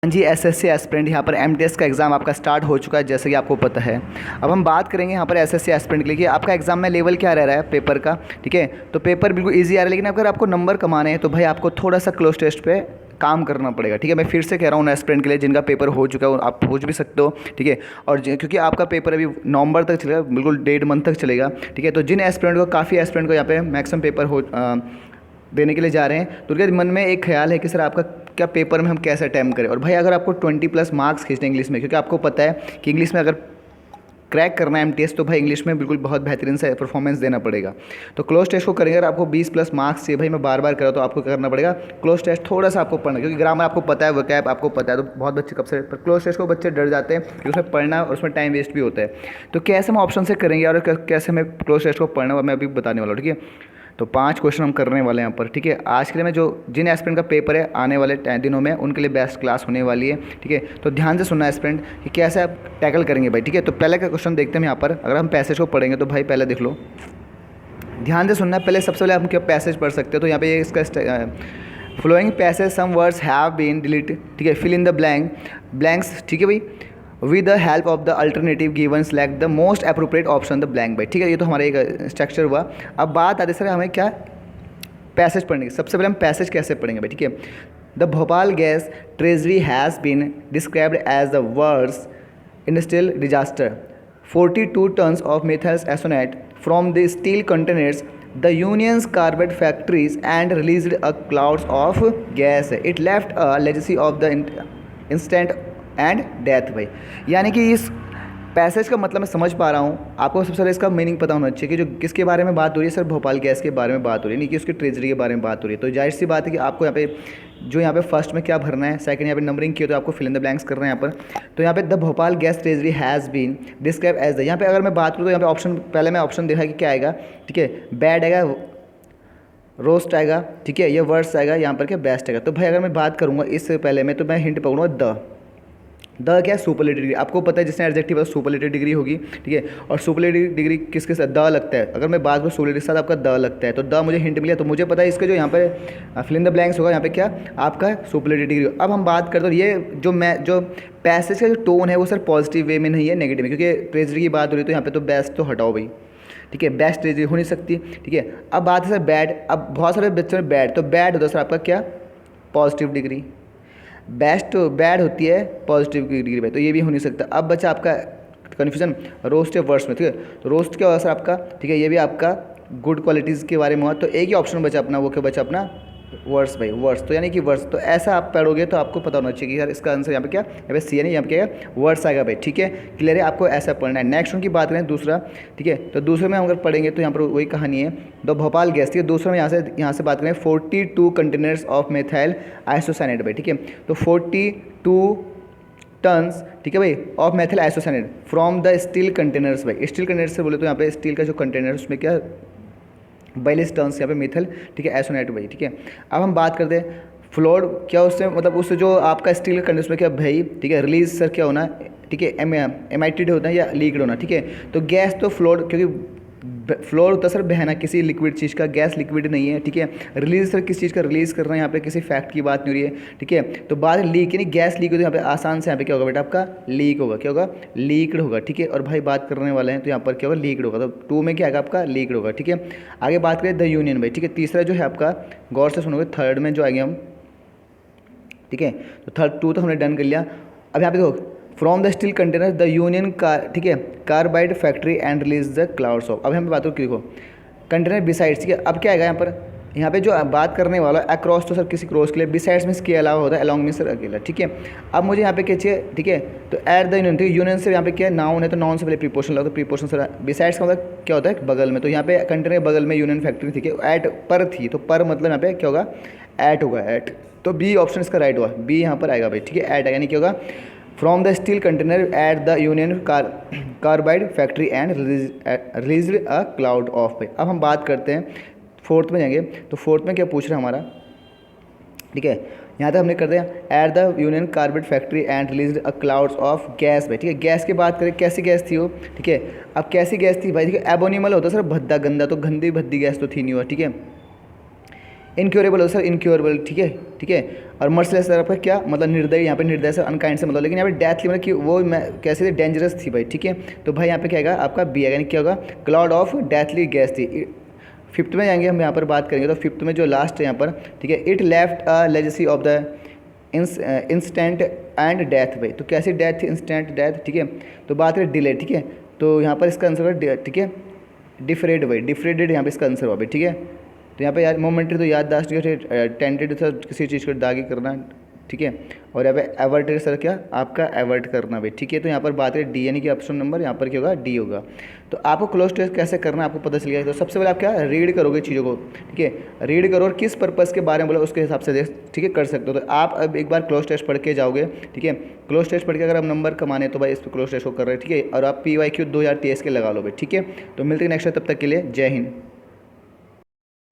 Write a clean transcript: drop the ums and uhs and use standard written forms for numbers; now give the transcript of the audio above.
जी SSC aspirant यहाँ पर MTS का एग्ज़ाम आपका स्टार्ट हो चुका है, जैसे कि आपको पता है। अब हम बात करेंगे यहाँ पर एसएससी एस्पिरेंट के लिए कि आपका एग्ज़ाम में लेवल क्या रह रहा है पेपर का। ठीक है, तो पेपर बिल्कुल इजी आ रहा है, लेकिन अगर आपको नंबर कमाने हैं तो भाई आपको थोड़ा सा क्लोज टेस्ट पे काम करना पड़ेगा। ठीक है, मैं फिर से कह रहा हूँ एस्पिरेंट के लिए जिनका पेपर हो चुका है आप पूछ भी सकते हो। ठीक है, और क्योंकि आपका पेपर अभी नवंबर तक चलेगा, बिल्कुल 1.5 मंथ तक चलेगा। ठीक है, तो जिन एस्पिरेंट को काफ़ी एस्पिरेंट को यहाँ पे मैक्सिमम पेपर हो देने के लिए जा रहे हैं, तो उनके मन में एक ख्याल है कि सर आपका क्या पेपर में हम कैसे अटैम्प्ट करें। और भाई अगर आपको 20+ मार्क्स खींचने इंग्लिश में, क्योंकि आपको पता है कि इंग्लिश में अगर क्रैक करना है एमटीएस, तो भाई इंग्लिश में बिल्कुल बहुत बेहतरीन से परफॉर्मेंस देना पड़ेगा। तो क्लोज टेस्ट को करेंगे, अगर आपको 20+ मार्क्स चाहिए, भाई मैं बार बार कर रहा हूं, तो आपको क्या करना पड़ेगा, क्लोज टेस्ट थोड़ा सा आपको पढ़ना, क्योंकि ग्रामर आपको पता है, वोकैब आपको पता है, तो बहुत बच्चे कब से, पर क्लोज टेस्ट को बच्चे डर जाते हैं कि उसमें पढ़ना और उसमें टाइम वेस्ट भी होता है। तो कैसे हम ऑप्शन से करेंगे और कैसे हमें क्लोज टेस्ट को पढ़ना, मैं अभी बताने वाला हूँ। ठीक है, तो 5 क्वेश्चन हम करने वाले हैं यहाँ पर। ठीक है, आज के लिए मैं जो जिन एस्पिरेंट का पेपर है आने वाले दिनों में, उनके लिए बेस्ट क्लास होने वाली है। ठीक है, तो ध्यान से सुनना एस्पिरेंट कि कैसे आप टैकल करेंगे भाई। ठीक है, तो पहले का क्वेश्चन देखते हैं यहाँ पर। अगर हम पैसेज को पढ़ेंगे तो भाई पहले देख लो, ध्यान से सुनना है। पहले सबसे पहले हम क्या पैसेज पढ़ सकते हो, तो यहाँ पे ये इसका flowing passage some words have been delete. ठीक है, फिल इन द ब्लैंक्स। ठीक है भाई, with the help of the alternative given select the most appropriate option the blank भाई। ठीक है, ये तो हमारा एक स्ट्रक्चर हुआ। अब बात आती है सर हमें क्या पैसेज पढ़ने की। सबसे पहले हम पैसेज कैसे पढ़ेंगे भाई। ठीक है, the Bhopal gas treasury has been described as the world's industrial disaster 42 tons of methyl acetonate from the steel containers. The union's carbide factories and released a clouds of gas. It left a legacy of the instant and death भाई। यानी कि इस passage का मतलब मैं समझ पा रहा हूँ, आपको सबसे पहले इसका मीनिंग पता होना चाहिए कि जो किसके बारे में बात हो रही है। सर भोपाल गैस के बारे में बात हो रही है, नहीं कि उसकी ट्रेजरी के बारे में बात हो रही है। तो जाहिर सी बात है कि आपको यहाँ पे जो यहाँ पे फर्स्ट में क्या भरना है, सेकंड यहाँ पे नंबरिंग की हो तो आपको फिल इन द ब्लैंक्स करना है यहाँ पर। तो यहाँ पे the Bhopal gas treasury has been describe as the, यहाँ पे अगर मैं बात करूँ तो यहाँ पे ऑप्शन, पहले मैं ऑप्शन देखा कि क्या आएगा। ठीक है, बैड आएगा, रोस्ट आएगा। ठीक है, ये वर्ड्स आएगा, यहाँ पर क्या बेस्ट आएगा। तो भाई अगर मैं बात करूँगा इससे पहले में, तो मैं हिंट पकड़ूँगा द क्या सुपरलेटिव डिग्री। आपको पता है जिसने एडजेक्टिव है सुपरलेटिव डिग्री होगी। ठीक है, और सुपरलेटिव डिग्री किसके साथ द लगता है। अगर मैं बात करूँ सुपरलेटिव के साथ आपका द लगता है, तो द मुझे हिंट मिला, तो मुझे पता है इसका जो यहाँ पर फिल इन द ब्लैंक्स होगा, यहाँ पे क्या आपका सुपरलेटिव डिग्री। अब हम बात करते हैं ये जो पैसेज का जो टोन है वो सर पॉजिटिव वे में नहीं है, नेगेटिव में, क्योंकि ट्रेजरी की बात हो रही है, तो यहाँ पे तो बेस्ट तो हटाओ भाई। ठीक है, बेस्ट ट्रेजरी हो नहीं सकती। ठीक है, अब बात है सर बैड। अब बहुत सारे बच्चों में बैड, तो बैड होता है सर आपका क्या पॉजिटिव डिग्री। बेस्ट बैड होती है पॉजिटिव की डिग्री में, तो ये भी हो नहीं सकता। अब बचा आपका कन्फ्यूजन रोस्ट या वर्स्ट में। ठीक है, तो रोस्ट क्या होगा सर आपका। ठीक है, ये भी आपका गुड क्वालिटीज़ के बारे में हुआ, तो एक ही ऑप्शन बचा अपना, वो क्या बचा अपना वर्ड्स भाई, वर्ड्स। तो यानी कि वर्ड्स, तो ऐसा आप पढ़ोगे तो आपको पता होना चाहिए कि यार इसका आंसर यहाँ पे क्या, यहाँ पे सी है नहीं, यहाँ पे क्या है वर्ड्स आएगा भाई। ठीक है, क्लियर है, आपको ऐसा पढ़ना है। नेक्स्ट उनकी बात करें दूसरा। ठीक है, तो दूसरे में हम अगर पढ़ेंगे तो यहाँ पर वही कहानी है, द भोपाल गैस। ठीक है, दूसरे में यहाँ से बात करें 42 कंटेनर्स ऑफ मेथाइल आइसोसाइनेट भाई। ठीक है, तो 42 टन्स, ठीक है भाई, of methyl isocyanate from the steel containers भाई। स्टील कंटेनर से बोले तो यहाँ पे स्टील का जो कंटेनर है उसमें क्या 42 टन्स यहाँ पे मिथल, ठीक है, एसोनेट भाई। ठीक है, अब हम बात करते हैं फ्लोर क्या, उससे मतलब उससे जो आपका स्टील का कंडेंसर में क्या भाई। ठीक है, रिलीज सर क्या होना, ठीक है, एमाइटेड होना है या लीक्ड होना। ठीक है, तो गैस तो फ्लोर, क्योंकि फ्लोर होता है सर बहना किसी लिक्विड चीज़ का, गैस लिक्विड नहीं है। ठीक है, रिलीज सर किस चीज़ का रिलीज कर रहे हैं, यहाँ पे किसी फैक्ट की बात नहीं हो रही है। ठीक है, तो बाद लीक यानी गैस लीक होती है, यहाँ पे आसान से यहाँ पे क्या होगा बेटा आपका लीक होगा, क्या होगा लीक्ड होगा। ठीक है, और भाई बात करने वाले हैं तो यहाँ पर क्या होगा लीक्ड होगा, तो 2 में क्या आएगा आपका लीक्ड होगा। ठीक है, आगे बात करें द यूनियन भाई। ठीक है, तीसरा जो है आपका गौर से सुनोगे, थर्ड में जो आएंगे हम। ठीक है, तो थर्ड 2 तो हमने डन कर लिया। अब यहाँ पे देखो from the steel container the union car, ठीक है, carbide factory and release the clouds of. अब हम बात करो देखो कंटेनर बिसाइड्स। ठीक है, अब क्या आएगा यहाँ पे जो बात करने वाला अक्रॉस, तो सर किसी क्रॉस के लिए, बिसाइड्स में इसके अलावा होता है, अलॉन्ग में सर अकेला। ठीक है, अब मुझे यहाँ पे क्या चाहिए। ठीक है, तो एट द यूनियन, ठीक है, यूनियन से यहाँ पे क्या नाउन है, तो नाउन से पहले प्रीपोजिशन लगता है, प्रीपोजिशन सर बिसाइड्स का मतलब क्या होता है बगल में, तो यहाँ पे कंटेनर बगल में यूनियन फैक्ट्री। ठीक है, एट पर थी, तो पर मतलब यहाँ पे क्या होगा एट होगा, एट। तो बी ऑप्शन इसका राइट हुआ, बी यहाँ पर आएगा भाई। ठीक है, एट आएगा, यानी क्या होगा from the steel container at the union carbide factory and release a cloud of भाई। अब हम बात करते हैं फोर्थ में जाएंगे, तो फोर्थ में क्या पूछ रहा है हमारा। ठीक है, यहाँ तक हमने करते हैं at the union carbide factory and release a clouds of gas भाई। ठीक है, गैस की बात करें कैसी गैस थी वो। ठीक है, अब कैसी गैस थी भाई। ठीक है, एबोनिमल होता सर भद्दा गंदा, तो गंदी भद्दी गैस तो थी नहीं हुआ। ठीक है, इनक्योरेबल हो सर, इनक्योरेबल, ठीक है, ठीक है। और मर्सलेस सर आपका क्या मतलब, निर्दयी, यहाँ पे निर्दय से अनकाइंड से मतलब, लेकिन यहाँ पे डेथ मतलब कि वो मैं कैसे थी, डेंजरस थी भाई, ठीक है। तो भाई यहाँ पे क्या आएगा आपका बी आएगा, यानी क्या होगा, क्लाउड ऑफ डेथली गैस थी। फिफ्थ में जाएंगे हम, यहाँ पर बात करेंगे तो फिफ्थ में जो लास्ट है यहाँ पर, ठीक है, it left a legacy of the instant and death भाई। तो कैसी डेथ थी, इंस्टेंट डेथ, ठीक है। तो बात है डिले, ठीक है। तो यहाँ पर इसका आंसर है, ठीक है, डिफरेड भाई, डिफरेडेड यहाँ पे इसका आंसर हुआ भाई, ठीक है। तो यहाँ पे याद मोमेंटरी तो याददाश्त, टेंटेड सर किसी चीज़ को दागी करना, ठीक है। और यहाँ पे एवर्टेड सर क्या, आपका एवर्ट करना भाई, ठीक है। तो यहाँ पर बात है डी, यानी कि ऑप्शन नंबर यहाँ पर क्या होगा, डी होगा। तो आपको क्लोज टेस्ट कैसे करना है आपको पता चल गया। तो सबसे पहले आप क्या रीड करोगे चीज़ों को, ठीक है, रीड करो और किस पर्पज़ के बारे में बोला उसके हिसाब से देख, ठीक है, कर सकते हो। तो आप अब एक बार क्लोज टेस्ट पढ़ के जाओगे, ठीक है। क्लोज टेस्ट पढ़ के अगर आप नंबर कमाने तो भाई इस पर क्लोज टेस्ट को कर रहे हैं, ठीक है। और आप PYQ 2023 के लगा लो भाई, ठीक है। तो मिलते हैं नेक्स्ट, तब तक के लिए जय हिंद।